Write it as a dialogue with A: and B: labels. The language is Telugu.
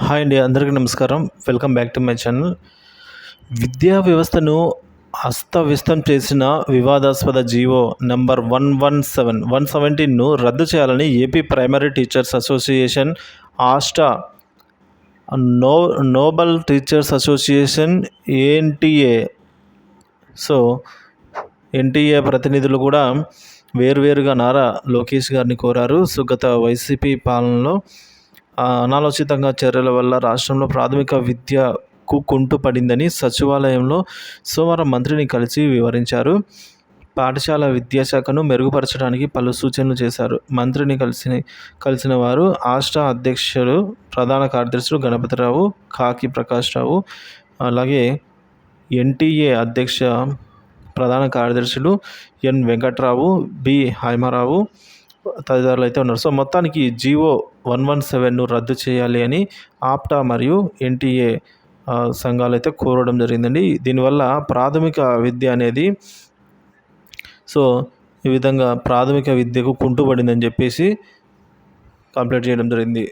A: హాయ్ అండి, అందరికీ నమస్కారం. Welcome back to my channel. విద్యా వ్యవస్థను అస్తవ్యస్తం చేసిన వివాదాస్పద జీవో నంబర్ 117ను రద్దు చేయాలని ఏపీ ప్రైమరీ టీచర్స్ అసోసియేషన్, ఆస్టా, noble teachers association, NTA NTA ప్రతినిధులు కూడా వేరువేరుగా నారా లోకేష్ గారిని కోరారు. గత వైసీపీ పాలనలో అనాలోచితంగా చర్యల వల్ల రాష్ట్రంలో ప్రాథమిక విద్యకు కుంటుపడిందని సచివాలయంలో సోమవారం మంత్రిని కలిసి వివరించారు. పాఠశాల విద్యాశాఖను మెరుగుపరచడానికి పలు సూచనలు చేశారు. మంత్రిని కలిసిన వారు ఆస్టా అధ్యక్షుడు, ప్రధాన కార్యదర్శులు గణపతిరావు, కాకి ప్రకాష్ రావు, అలాగే ఎన్టీఏ అధ్యక్ష ప్రధాన కార్యదర్శులు ఎన్ వెంకట్రావు, బి హైమారావు తదితరులు అయితే ఉన్నారు. మొత్తానికి జీవో 117ను రద్దు చేయాలి అని ఆప్టా మరియు ఎన్టీఏ సంఘాలు అయితే కోరడం జరిగిందండి. దీనివల్ల ప్రాథమిక విద్య అనేది ఈ విధంగా ప్రాథమిక విద్యకు కుంటుపడిందని చెప్పేసి కంప్లైంట్ చేయడం జరిగింది.